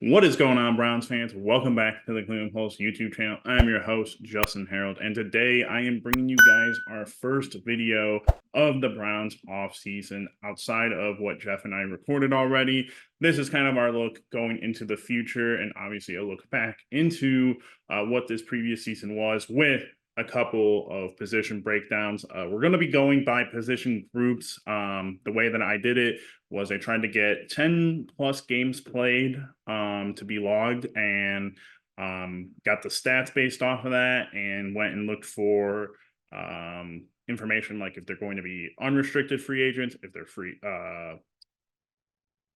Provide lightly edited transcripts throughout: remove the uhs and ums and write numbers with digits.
What is going on, Browns fans? Welcome back to the Cleveland Pulse YouTube channel. I'm your host, Justin Harold, and today I am bringing you guys our first video of the Browns offseason outside of what Jeff and I recorded already. This is kind of our look going into the future and obviously a look back into what this previous season was with a couple of position breakdowns. We're going to be going by position groups. The way that I did it was I tried to get 10 plus games played to be logged and got the stats based off of that and went and looked for information like if they're going to be unrestricted free agents,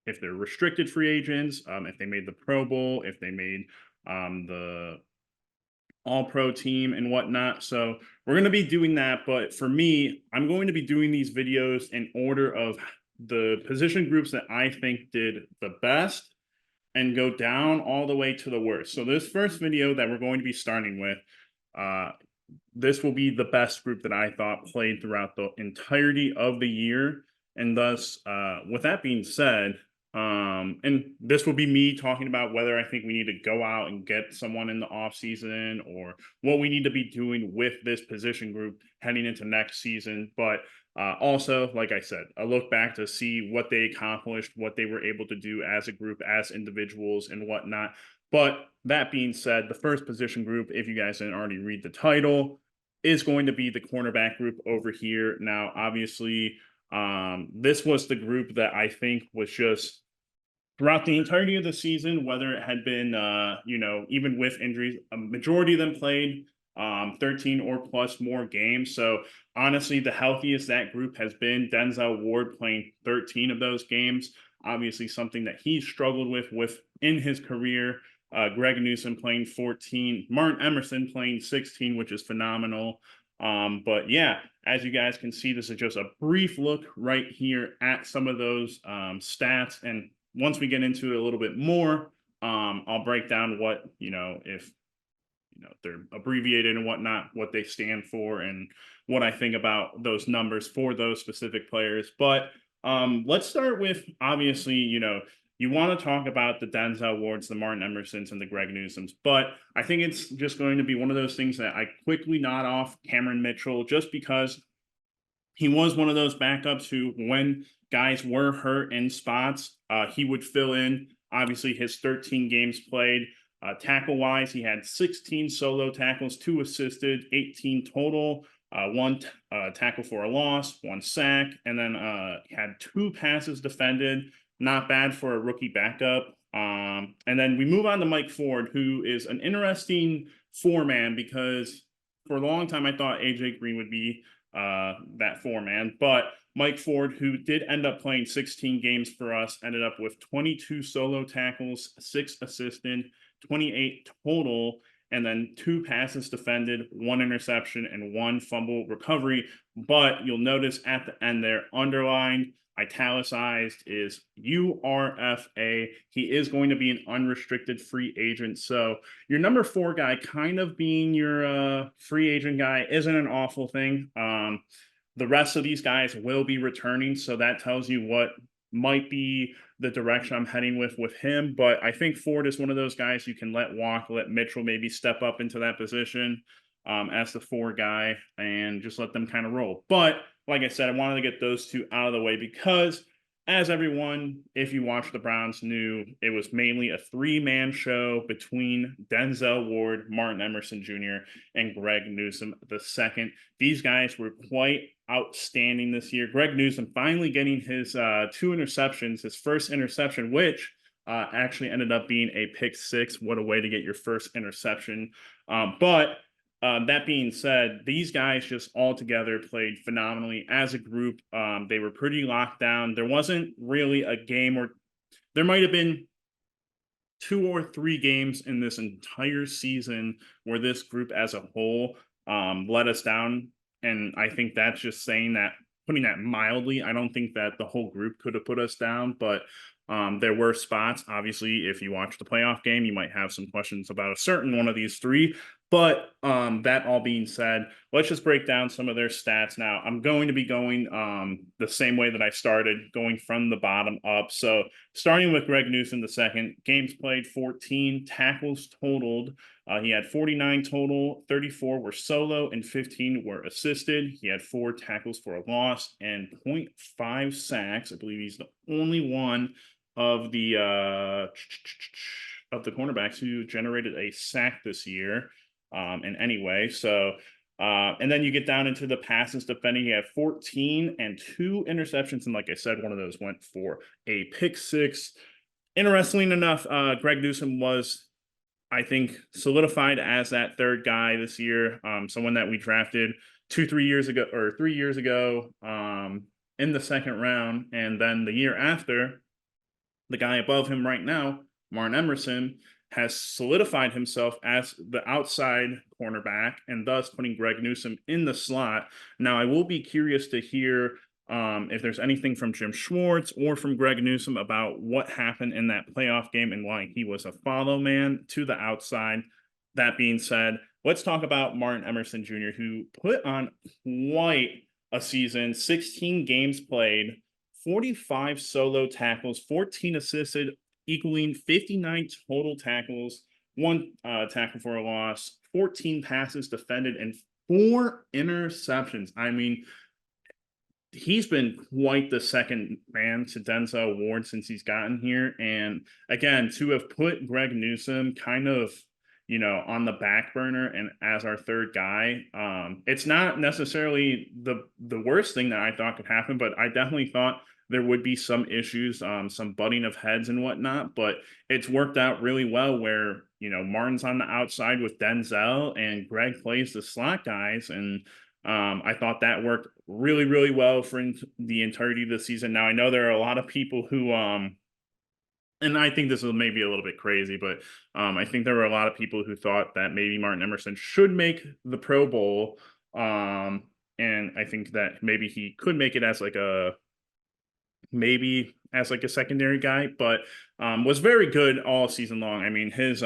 if they're restricted free agents, if they made the Pro Bowl, if they made the all-pro team and whatnot. So we're going to be doing that. But for me, I'm going to be doing these videos in order of the position groups that I think did the best and go down all the way to the worst. So this first video that we're going to be starting with, this will be the best group that I thought played throughout the entirety of the year. And thus, with that being said, and this will be me talking about whether I think we need to go out and get someone in the offseason or what we need to be doing with this position group heading into next season. But also, like I said, a look back to see what they accomplished, what they were able to do as a group, as individuals, and whatnot. But that being said, the first position group, if you guys didn't already read the title, is going to be the cornerback group over here. Now, obviously, this was the group that I think was just throughout the entirety of the season, whether it had been, even with injuries, a majority of them played 13 or plus more games. So honestly, the healthiest that group has been. Denzel Ward playing 13 of those games, obviously something that he struggled with in his career. Greg Newsome playing 14, Martin Emerson playing 16, which is phenomenal. But yeah, as you guys can see, this is just a brief look right here at some of those stats. And once we get into it a little bit more, I'll break down what, if they're abbreviated and whatnot, what they stand for, and what I think about those numbers for those specific players. But let's start with, obviously, you want to talk about the Denzel Wards, the Martin Emersons, and the Greg Newsomes. But I think it's just going to be one of those things that I quickly nod off Cameron Mitchell, just because he was one of those backups who, when guys were hurt in spots, he would fill in. Obviously, his 13 games played. Tackle-wise, he had 16 solo tackles, 2 assisted, 18 total, 1 tackle for a loss, 1 sack, and then had 2 passes defended. Not bad for a rookie backup. And then we move on to Mike Ford, who is an interesting four-man, because for a long time I thought AJ Green would be that four-man, but Mike Ford, who did end up playing 16 games for us, ended up with 22 solo tackles, 6 assisted, 28 total, and then 2 passes defended, 1 interception, and 1 fumble recovery. But you'll notice at the end there, underlined, italicized, is URFA. He is going to be an unrestricted free agent. So your number 4 guy kind of being your free agent guy isn't an awful thing. The rest of these guys will be returning, so that tells you what might be the direction I'm heading with him. But I think Ford is one of those guys you can let walk, let Mitchell maybe step up into that position as the 4 guy, and just let them kind of roll. But like I said, I wanted to get those 2 out of the way because, as everyone, if you watch the Browns, knew, it was mainly a 3-man show between Denzel Ward, Martin Emerson Jr., and Greg Newsome II. These guys were quite outstanding this year. Greg Newsome finally getting his 2 interceptions, his first interception, which actually ended up being a pick 6. What a way to get your first interception. But that being said, these guys just all together played phenomenally as a group. They were pretty locked down. There wasn't really a game, or there might have been 2 or 3 games in this entire season where this group as a whole let us down. And I think that's just saying that, putting that mildly. I don't think that the whole group could have put us down, but there were spots. Obviously, if you watch the playoff game, you might have some questions about a certain one of these 3. But that all being said, let's just break down some of their stats now. I'm going to be going the same way that I started, going from the bottom up. So starting with Greg Newsome, the second, games played 14, tackles totaled. He had 49 total, 34 were solo, and 15 were assisted. He had 4 tackles for a loss and zero point 0.5 sacks. I believe he's the only one of the cornerbacks who generated a sack this year in any way. So, and then you get down into the passes defending. He had 14 and 2 interceptions. And like I said, one of those went for a pick six. Interestingly enough, Greg Newsome was, I think, solidified as that third guy this year. Someone that we drafted 3 years ago in the second round. And then the year after, the guy above him right now, Martin Emerson, has solidified himself as the outside cornerback and thus putting Greg Newsome in the slot. Now, I will be curious to hear if there's anything from Jim Schwartz or from Greg Newsome about what happened in that playoff game and why he was a follow man to the outside. That being said, let's talk about Martin Emerson Jr., who put on quite a season, 16 games played, 45 solo tackles, 14 assisted, equaling 59 total tackles, 1 tackle for a loss, 14 passes defended, and 4 interceptions. I mean, he's been quite the second man to Denzel Ward since he's gotten here. And again, to have put Greg Newsome kind of, on the back burner and as our third guy, it's not necessarily the worst thing that I thought could happen, but I definitely thought there would be some issues, some butting of heads and whatnot, but it's worked out really well where, Martin's on the outside with Denzel and Greg plays the slot guys. And I thought that worked really, really well for the entirety of the season. Now, I know there are a lot of people who, and I think this is maybe a little bit crazy, but I think there were a lot of people who thought that maybe Martin Emerson should make the Pro Bowl. And I think that maybe he could make it as like a secondary guy, but was very good all season long. I mean, his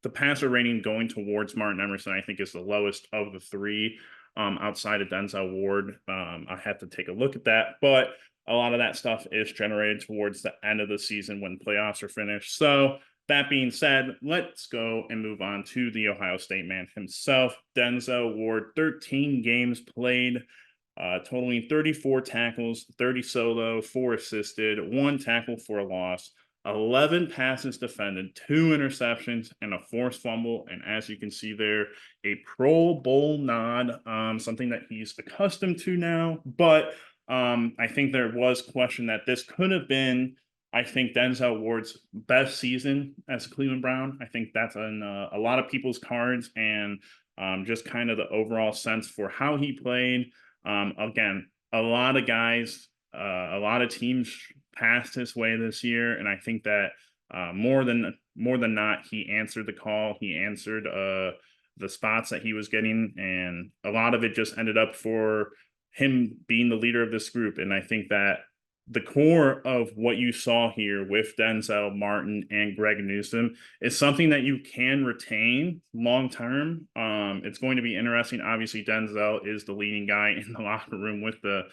the passer rating going towards Martin Emerson, I think, is the lowest of the three outside of Denzel Ward. I have to take a look at that, but a lot of that stuff is generated towards the end of the season when playoffs are finished. So that being said, let's go and move on to the Ohio State man himself, Denzel Ward. 13 games played, totaling 34 tackles, 30 solo, 4 assisted, 1 tackle for a loss, 11 passes defended, 2 interceptions, and a forced fumble. And as you can see there, a Pro Bowl nod, something that he's accustomed to now. But I think there was question that this could have been, I think, Denzel Ward's best season as a Cleveland Brown. I think that's on a lot of people's cards, and just kind of the overall sense for how he played. Again, a lot of guys, a lot of teams passed his way this year, and I think that more than not, he answered the call. He answered the spots that he was getting, and a lot of it just ended up for him being the leader of this group. And I think that the core of what you saw here with Denzel, Martin, and Greg Newsome is something that you can retain long term. It's going to be interesting. Obviously, Denzel is the leading guy in the locker room with the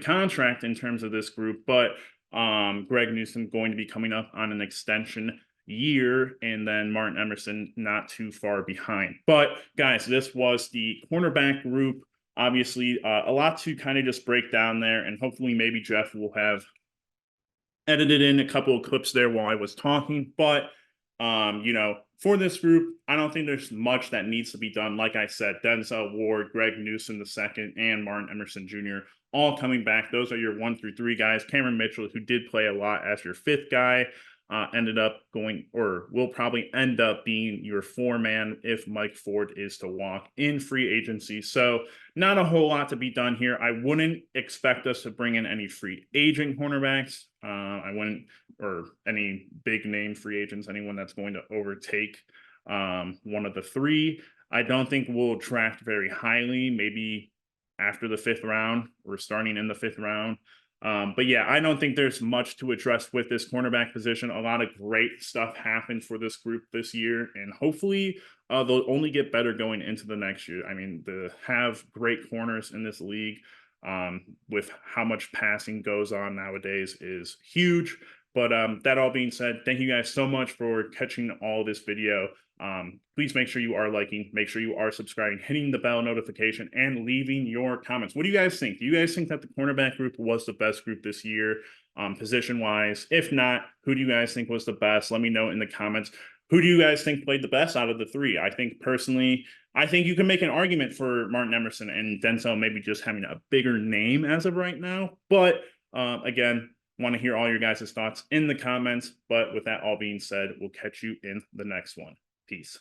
contract in terms of this group, but Greg Newsome going to be coming up on an extension year, and then Martin Emerson not too far behind. But guys, this was the cornerback group. Obviously, a lot to kind of just break down there, and hopefully maybe Jeff will have edited in a couple of clips there while I was talking. But, for this group, I don't think there's much that needs to be done. Like I said, Denzel Ward, Greg Newsome II, and Martin Emerson Jr. all coming back. Those are your 1 through 3 guys. Cameron Mitchell, who did play a lot as your 5th guy, ended up going, or will probably end up being, your 4-man if Mike Ford is to walk in free agency. So not a whole lot to be done here. I wouldn't expect us to bring in any free agent cornerbacks. I wouldn't, or any big name free agents, anyone that's going to overtake one of the 3. I don't think we'll draft very highly, maybe after the 5th round or starting in the 5th round. But yeah, I don't think there's much to address with this cornerback position. A lot of great stuff happened for this group this year, and hopefully they'll only get better going into the next year. I mean, to have great corners in this league with how much passing goes on nowadays is huge. But that all being said, thank you guys so much for catching all this video. Please make sure you are liking, make sure you are subscribing, hitting the bell notification, and leaving your comments. What do you guys think? Do you guys think that the cornerback group was the best group this year, position wise? If not, who do you guys think was the best? Let me know in the comments. Who do you guys think played the best out of the three? I think personally, I think you can make an argument for Martin Emerson and Denzel maybe just having a bigger name as of right now. But again, want to hear all your guys' thoughts in the comments. But with that all being said, we'll catch you in the next one. Peace.